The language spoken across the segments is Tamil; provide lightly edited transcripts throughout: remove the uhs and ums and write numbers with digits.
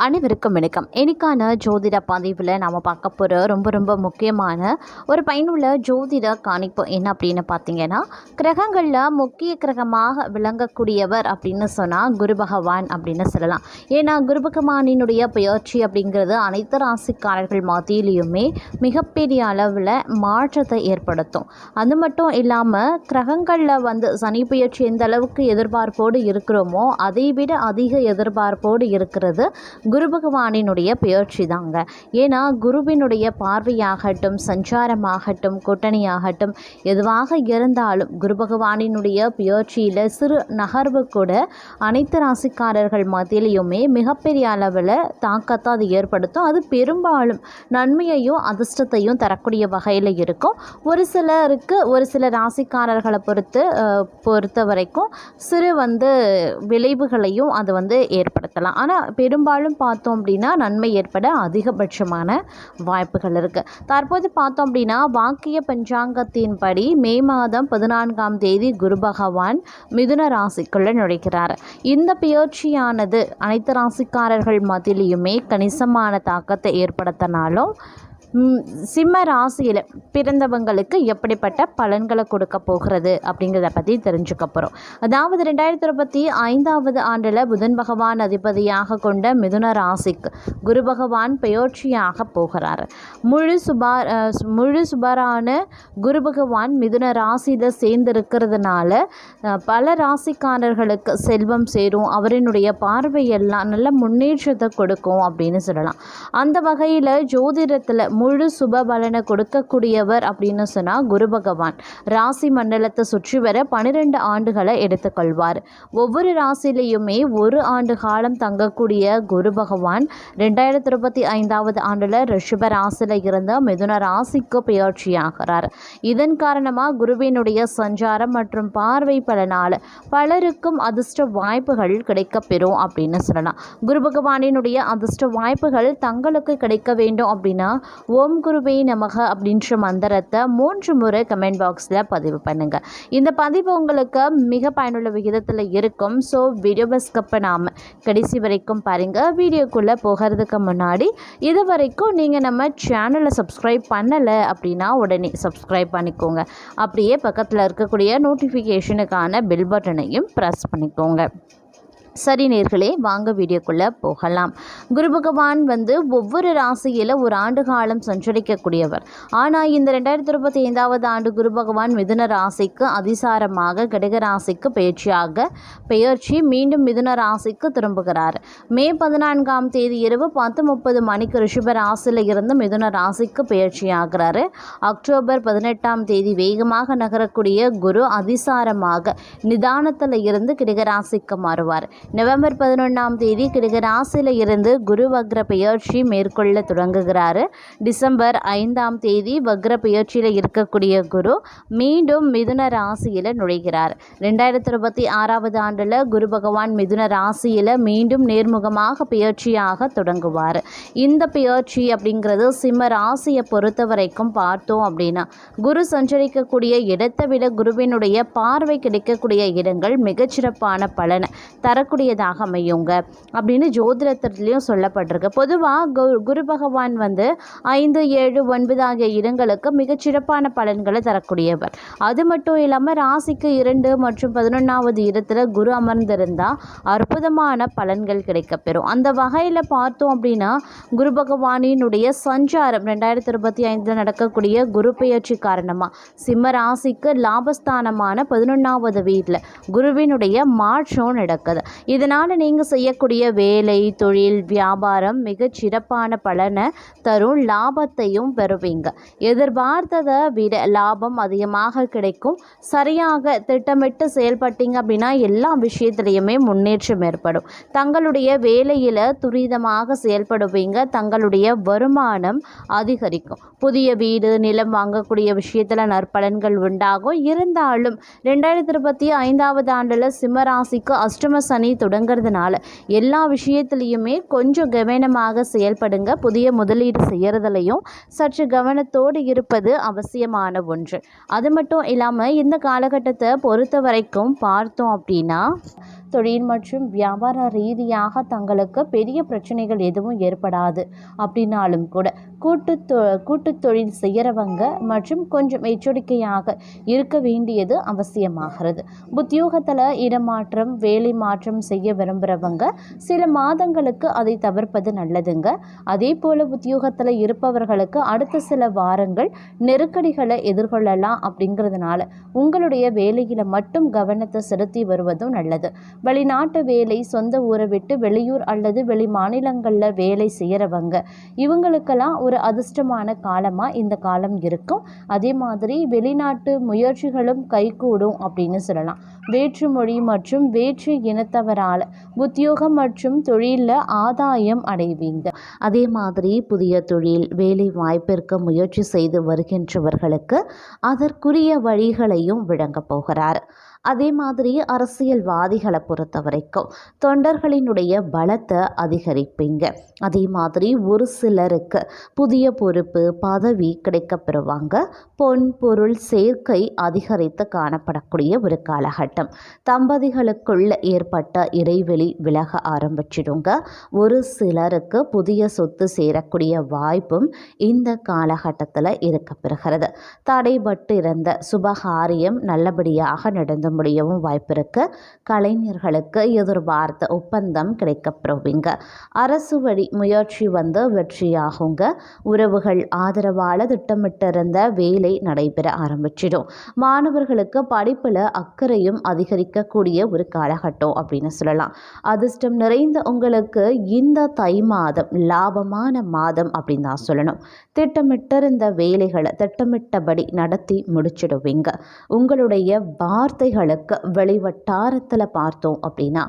அனைவருக்கும் வணக்கம். இன்னைக்கான ஜோதிட பதிவில் நாம் பார்க்க போகிற ரொம்ப முக்கியமான ஒரு பயனுள்ள ஜோதிட காணிப்பு என்ன அப்படின்னு பார்த்தீங்கன்னா, கிரகங்களில் முக்கிய கிரகமாக விளங்கக்கூடியவர் அப்படின்னு சொன்னால் குரு பகவான் அப்படின்னு சொல்லலாம். ஏன்னா குரு பகவானினுடைய பெயர்ச்சி அப்படிங்கிறது அனைத்து ராசிக்காரர்கள் மத்தியிலையுமே மிகப்பெரிய அளவில் மாற்றத்தை ஏற்படுத்தும். அது மட்டும் இல்லாமல் கிரகங்களில் சனி பெயர்ச்சி எந்த அளவுக்கு எதிர்பார்ப்போடு இருக்கிறோமோ அதை விட அதிக எதிர்பார்ப்போடு இருக்கிறது குரு பகவானினுடைய பெயர்ச்சி தாங்க. ஏன்னா குருவினுடைய பார்வையாகட்டும், சஞ்சாரமாகட்டும், கூட்டணியாகட்டும் எதுவாக இருந்தாலும் குரு பகவானினுடைய பெயர்ச்சியில் சிறு நகர்வு கூட அனைத்து ராசிக்காரர்கள் மத்தியிலையுமே மிகப்பெரிய அளவில் தாக்கத்தை அது ஏற்படுத்தும். அது பெரும்பாலும் நன்மையையும் அதிர்ஷ்டத்தையும் தரக்கூடிய வகையில் இருக்கும். ஒரு சில ராசிக்காரர்களை பொறுத்த வரைக்கும் சிறு விளைவுகளையும் அது ஏற்படுத்தலாம். ஆனால் பெரும்பாலும் பார்த்தோம் அப்படின்னா நன்மை ஏற்பட அதிகபட்சமான வாய்ப்புகள் இருக்குது. தற்போது பார்த்தோம் அப்படின்னா வாக்கிய பஞ்சாங்கத்தின்படி மே மாதம் 14ஆம் தேதி குரு பகவான் மிதுன ராசிக்குள்ள நுழைக்கிறார். இந்த பெயர்ச்சியானது அனைத்து ராசிக்காரர்கள் மத்தியிலையுமே கணிசமான தாக்கத்தை ஏற்படுத்தினாலும் சிம்ம ராசியில் பிறந்தவங்களுக்கு எப்படிப்பட்ட பலன்களை கொடுக்க போகிறது அப்படிங்கிறத பற்றி தெரிஞ்சுக்க போகிறோம். அதாவது 2025 ஆண்டில் புதன் பகவான் அதிபதியாக கொண்ட மிதுன ராசிக்கு குரு பகவான் பெயர்ச்சியாக போகிறார். முழு சுபரான குரு பகவான் மிதுன ராசியில் சேர்ந்திருக்கிறதுனால பல ராசிக்காரர்களுக்கு செல்வம் சேரும். அவரினுடைய பார்வையெல்லாம் நல்ல முன்னேற்றத்தை கொடுக்கும் அப்படின்னு சொல்லலாம். அந்த வகையில் ஜோதிடத்தில் முழு சுப பலனை கொடுக்கக்கூடியவர் அப்படின்னு சொன்னால் குரு பகவான் ராசி மண்டலத்தை சுற்றி வர 12 ஆண்டுகளை எடுத்துக்கொள்வார். ஒவ்வொரு ராசியிலையுமே ஒரு ஆண்டு காலம் தங்கக்கூடிய குரு பகவான் 2025 ஆண்டில் ரிஷப ராசியில் இருந்த மிதுன ராசிக்கு பெயர்ச்சியாகிறார். இதன் காரணமாக குருவினுடைய சஞ்சாரம் மற்றும் பார்வை பலனால் பலருக்கும் அதிர்ஷ்ட வாய்ப்புகள் கிடைக்கப்பெறும் அப்படின்னு சொல்லலாம். குரு பகவானினுடைய அதிர்ஷ்ட வாய்ப்புகள் தங்களுக்கு கிடைக்க வேண்டும் அப்படின்னா ஓம் குருவே நமக அப்படின்ற மந்திரத்தை 3 முறை கமெண்ட் பாக்ஸில் பதிவு பண்ணுங்கள். இந்த பதிவு உங்களுக்கு மிக பயனுள்ள விகிதத்தில் இருக்கும். ஸோ வீடியோவை ஸ்கிப் பண்ணாமல் கடைசி வரைக்கும் பாருங்கள். வீடியோக்குள்ளே போகிறதுக்கு முன்னாடி இது வரைக்கும் நீங்கள் நம்ம சேனலை சப்ஸ்கிரைப் பண்ணலை அப்படின்னா உடனே சப்ஸ்கிரைப் பண்ணிக்கோங்க. அப்படியே பக்கத்தில் இருக்கக்கூடிய நோட்டிஃபிகேஷனுக்கான பெல் பட்டனையும் ப்ரெஸ் பண்ணிக்கோங்க. சரி நேர்களே, வாங்க வீடியோக்குள்ளே போகலாம். குரு பகவான் ஒவ்வொரு ராசியில் ஒரு ஆண்டு காலம் சஞ்சரிக்கக்கூடியவர். ஆனால் இந்த 2025 ஆண்டு குரு பகவான் மிதுன ராசிக்கு அதிசாரமாக கடக ராசிக்கு பெயர்ச்சி மீண்டும் மிதுன ராசிக்கு திரும்புகிறார். மே 14ஆம் தேதி இரவு 10:30 மணிக்கு ரிஷப ராசியில் இருந்து மிதுன ராசிக்கு பெயர்ச்சியாகிறார். அக்டோபர் 18ஆம் தேதி வேகமாக நகரக்கூடிய குரு அதிசாரமாக நிதானத்தில் இருந்து கடகராசிக்கு மாறுவார். நவம்பர் 11ஆம் தேதி கடக ராசியில் இருந்து குரு வக்ர பெயர்ச்சி மேற்கொள்ள தொடங்குகிறார். டிசம்பர் 5ஆம் தேதி வக்ர பெயர்ச்சியில் இருக்கக்கூடிய குரு மீண்டும் மிதுன ராசியில் நுழைகிறார். 2026 ஆண்டில் குரு பகவான் மிதுன ராசியில் மீண்டும் நேர்முகமாக பெயர்ச்சியாக தொடங்குவார். இந்த பெயர்ச்சி அப்படிங்கிறது சிம்ம ராசியை பொறுத்த வரைக்கும் பார்த்தோம் அப்படின்னா குரு சஞ்சரிக்கக்கூடிய இடத்தை விட குருவினுடைய பார்வை கிடைக்கக்கூடிய இடங்கள் மிகச்சிறப்பான பலனை தரக்கூடியதாக அமையுங்க அப்படின்னு ஜோதிடத்திலையும் சொல்லப்பட்டிருக்கு. பொதுவாக குரு பகவான் 5, 7, 9 ஆகிய இடங்களுக்கு மிகச்சிறப்பான பலன்களை தரக்கூடியவர். அது மட்டும் இல்லாமல் ராசிக்கு 2 மற்றும் 11வது இடத்துல குரு அமர்ந்திருந்தால் அற்புதமான பலன்கள் கிடைக்கப்பெறும். அந்த வகையில் பார்த்தோம் அப்படின்னா குரு பகவானினுடைய சஞ்சாரம் 2025 நடக்கக்கூடிய குரு பெயர்ச்சி காரணமாக சிம்ம ராசிக்கு லாபஸ்தானமான 11வது வீட்டில் குருவினுடைய மாற்றம் நடக்குது. இதனால் நீங்கள் செய்யக்கூடிய வேலை, தொழில், வியாபாரம் மிகச் சிறப்பான பலனை தரும், லாபத்தையும் பெறுவீங்க. எதிர்பார்த்ததை விட லாபம் அதிகமாக கிடைக்கும். சரியாக திட்டமிட்டு செயல்பட்டீங்க அப்படின்னா எல்லா விஷயத்திலையுமே முன்னேற்றம் ஏற்படும். தங்களுடைய வேலையில் துரிதமாக செயல்படுவீங்க. தங்களுடைய வருமானம் அதிகரிக்கும். புதிய வீடு, நிலம் வாங்கக்கூடிய விஷயத்தில் நற்பலன்கள் உண்டாகும். இருந்தாலும் 2025 ஆண்டில் சிம்மராசிக்கு அஷ்டம சனி தொடங்கிறதுனால எல்லா விஷயத்துலையுமே கொஞ்சம் கவனமாக செயல்படுங்க. புதிய முதலீடு செய்கிறதுலையும் சற்று கவனத்தோடு இருப்பது அவசியமான ஒன்று. அது மட்டும் இல்லாமல் இந்த காலகட்டத்தை பொறுத்த வரைக்கும் பார்த்தோம் அப்படின்னா தொழில் மற்றும் வியாபார ரீதியாக தங்களுக்கு பெரிய பிரச்சனைகள் எதுவும் ஏற்படாது அப்படின்னாலும் கூட கூட்டு தொழில் செய்கிறவங்க மற்றும் கொஞ்சம் எச்சரிக்கையாக இருக்க வேண்டியது அவசியமாகிறது. உத்தியோகத்தில் இடமாற்றம் வேலை மாற்றம் செய்ய விரும்புகிறவங்க சில மாதங்களுக்கு அதை தவிர்ப்பது நல்லதுங்க. அதே போல் உத்தியோகத்தில் இருப்பவர்களுக்கு அடுத்த சில வாரங்கள் நெருக்கடிகளை எதிர்கொள்ளலாம். அப்படிங்கிறதுனால உங்களுடைய வேலையில் மட்டும் கவனத்தை செலுத்தி வருவதும் நல்லது. வெளிநாட்டு வேலை, சொந்த ஊரை விட்டு வெளியூர் அல்லது வெளி மாநிலங்களில் வேலை செய்கிறவங்க இவங்களுக்கெல்லாம் ஒரு அதிர்ஷ்டமான காலமாக இந்த காலம் இருக்கும். அதே மாதிரி வெளிநாட்டு முயற்சிகளும் கைகூடும் அப்படின்னு சொல்லலாம். வேற்று மொழி மற்றும் வேற்று இனத்தவரால் உத்தியோகம் மற்றும் தொழிலில் ஆதாயம் அடைவீங்க. அதே மாதிரி புதிய தொழில் வேலை வாய்ப்பிற்கு முயற்சி செய்து வருகின்றவர்களுக்கு அதற்குரிய வழிகளையும் வழங்க போகிறார். அதே மாதிரி அரசியல்வாதிகளை பொறுத்த வரைக்கும் தொண்டர்களினுடைய பலத்தை அதிகரிப்பீங்க. அதே மாதிரி ஒரு சிலருக்கு புதிய பொறுப்பு பதவி கிடைக்கப்பெறுவாங்க. பொன் பொருள் சேர்க்கை அதிகரித்து காணப்படக்கூடிய ஒரு காலகட்டம். தம்பதிகளுக்குள்ள ஏற்பட்ட இடைவெளி விலக ஆரம்பிச்சிடுங்க. ஒரு சிலருக்கு புதிய சொத்து சேரக்கூடிய வாய்ப்பும் இந்த காலகட்டத்தில் இருக்கப்பெறுகிறது. தடைபட்டு இருந்த சுபகாரியம் நல்லபடியாக நடந்து முடியவும் வாய்ப்பு இருக்கு. கலைஞர்களுக்கு எதிர்பார்த்த ஒப்பந்தம் கிடைக்கப்பெறுவீங்க. அரசு வழி முயற்சி வெற்றியாகுங்க. உறவுகள் ஆதரவால திட்டமிட்டிருந்த வேலை நடைபெற ஆரம்பிச்சிடும். மாணவர்களுக்கு படிப்பில் அக்கறையும் அதிகரிக்கக்கூடிய ஒரு காலகட்டம் அப்படின்னு சொல்லலாம். அதிர்ஷ்டம் நிறைந்த உங்களுக்கு இந்த தை மாதம் லாபமான மாதம் அப்படின்னு தான் சொல்லணும். திட்டமிட்டிருந்த வேலைகளை திட்டமிட்டபடி நடத்தி முடிச்சிடுவீங்க. உங்களுடைய வார்த்தைகளுக்கு வெளிவட்டாரத்தில் பார்த்தோம் அப்படின்னா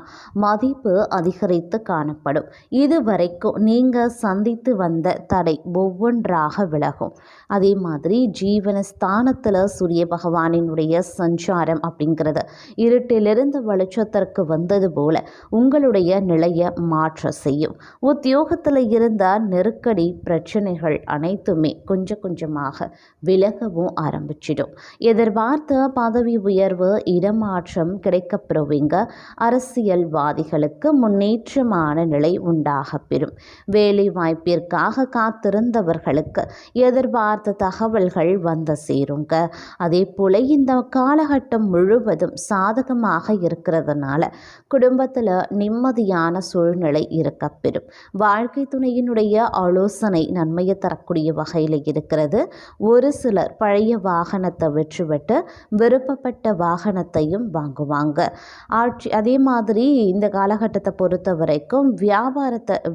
மதிப்பு அதிகரித்து காணப்படும். இதுவரைக்கும் நீங்கள் சந்தித்து வந்த தடை ஒவ்வொன்றாக விலகும். அதே மாதிரி ஜீவனஸ்தானத்தில் சூரிய பகவானினுடைய சஞ்சாரம் அப்படிங்கிறது இருட்டிலிருந்து வெளிச்சத்திற்கு வந்தது போல உங்களுடைய நிலையை மாற்ற செய்யும். உத்தியோகத்தில் இருந்த நெருக்கடி பிரச்சனைகள் அனைத்துமே கொஞ்சம் கொஞ்சமாக விலகவும் ஆரம்பிச்சிடும். எதிர்பார்த்த பதவி உயர்வு இடமாற்றம் கிடைக்கப்பெறுவீங்க. அரசியல்வாதிகளுக்கு முன்னேற்றமான நிலை உண்டாக பெறும். வேலை வாய்ப்பிற்காக காத்திருந்தவர்களுக்கு எதிர்பார்த்த தகவல்கள் வந்து சேருங்க. அதே போல இந்த காலகட்டம் முழுவதும் சாதகமாக இருக்கிறதுனால குடும்பத்தில் நிம்மதியான சூழ்நிலை இருக்கப்பெறும். வாழ்க்கை துணையினுடைய ஆலோசனை நன்மையை தரக்கூடிய வகையில் இருக்கிறது. ஒரு சிலர் பழைய வாகனத்தை விற்றுவிட்டு விருப்பப்பட்ட வாகனத்தையும் வாங்குவாங்க. அதே மாதிரி இந்த காலகட்டத்தை பொறுத்த வரைக்கும்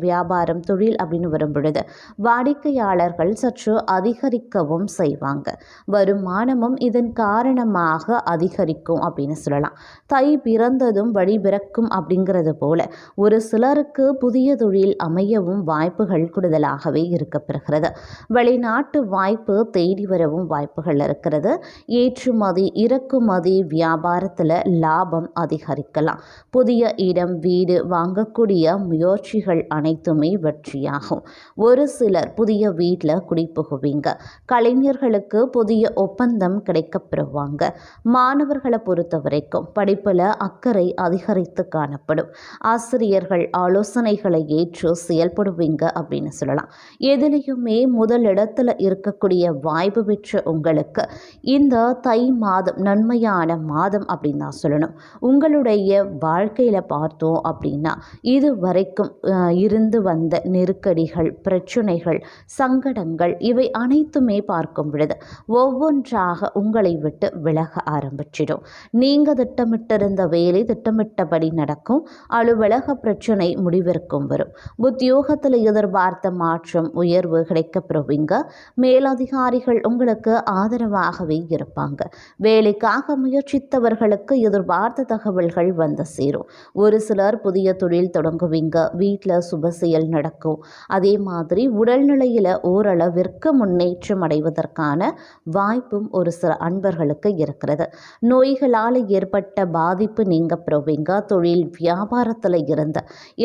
வியாபாரம் தொழில் அப்படின்னு வரும் பொழுது வாடிக்கையாளர்கள் சற்று அதிகரிக்கவும் செய்வாங்க. வருமானமும் இதன் காரணமாக அதிகரிக்கும் அப்படின்னு சொல்லலாம். தை பிறந்ததும் வழி பிறக்கும் அப்படிங்கிறது போல ஒரு சிலருக்கு புதிய தொழில் அமையவும் வாய்ப்புகள் கூடுதலாகவே இருக்கப்பெறுகிறது. வெளிநாட்டு வாய்ப்பு தேடி வரவும் வாய்ப்புகள் இருக்கிறது. ஏற்றுமதி இறக்குமதி வியாபாரத்தில் லாபம் அதிகரிக்கலாம். புதிய இடம் வீடு வாங்கக்கூடிய முயற்சிகள் அனைத்துமே வெற்றியாகும். ஒரு சிலர் புதிய வீட்டில் குடிபுகுவீங்க. கலைஞர்களுக்கு புதிய ஒப்பந்தம் கிடைக்கப்பெறுவாங்க. மாணவர்களை பொறுத்த வரைக்கும் படிப்பில் அக்கறை அதிகரித்து காணப்படும். ஆசிரியர்கள் ஆலோசனைகளை ஏற்று செயல்படுவீங்க அப்படின்னு சொல்லலாம். எதிலையுமே முதலிடத்தில் இருக்கக்கூடிய வாய்ப்பு பெற்ற உங்களுக்கு இந்த தை மாதம் நன்மையான மாதம் அப்படின்னு தான் சொல்லணும். உங்களுடைய வாழ்க்கையில் பார்த்தோம் அப்படின்னா இது வரைக்கும் இருந்து வந்த நெருக்கடிகள் பிரச்சனைகள் சங்கடங்கள் இவை அனைத்துமே பார்க்கும் பொழுது ஒவ்வொன்றாக உங்களை விட்டு விலக ஆரம்பிச்சிடும். நீங்கள் திட்டமிட்டிருந்த வேலை திட்டமிட்டபடி நடக்கும். அலுவலக பிரச்சனை முடிவிற்கும் வரும். உத்தியோகத்தில் எதிர்பார்த்த மாற்றம் உயர்வு கிடைக்கப்பெறுவீங்க. மேலதிகாரிகள் உங்களுக்கு ஆதரவாகவே இருப்பாங்க. வேலைக்காக முயற்சித்தவர்களுக்கு எதிர்பார்த்த தகவல்கள் வந்து சேரும். ஒரு சிலர் புதிய தொழில் தொடங்குவீங்க. வீட்டில் சுப செயல் நடக்கும். அதே மாதிரி உடல்நிலையில் ஓரளவிற்கு முன்னேற்றம் அடைவதற்கான வாய்ப்பும் ஒரு சில அன்பர்களுக்கு இருக்கிறது. நோய்களால் ஏற்பட்ட பாதிப்பு நீங்க பெறுவீங்க. தொழில் வியாபாரத்தில் இருந்த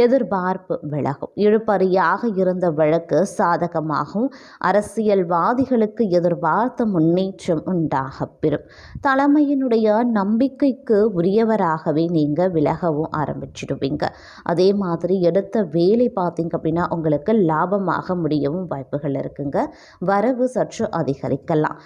எதிர்பார்ப்பு விலகும். இழுபறியாக இருந்த வழக்கு சாதகமாகும். அரசியல்வாதிகளுக்கு எதிர்பார்த்த முன்னேற்றம் உண்டாக பெறும். தலைமையினுடைய நம்பிக்கைக்கு உரியவராகவே நீங்கள் விலகவும் ஆரம்பிச்சிடுவீங்க. அதே மாதிரி எடுத்த வேலை பார்த்தீங்க அப்படின்னா உங்களுக்கு லாபமாக முடியவும் வாய்ப்புகள் இருக்குங்க. வரவு சற்று அதிகரிக்கலாம்.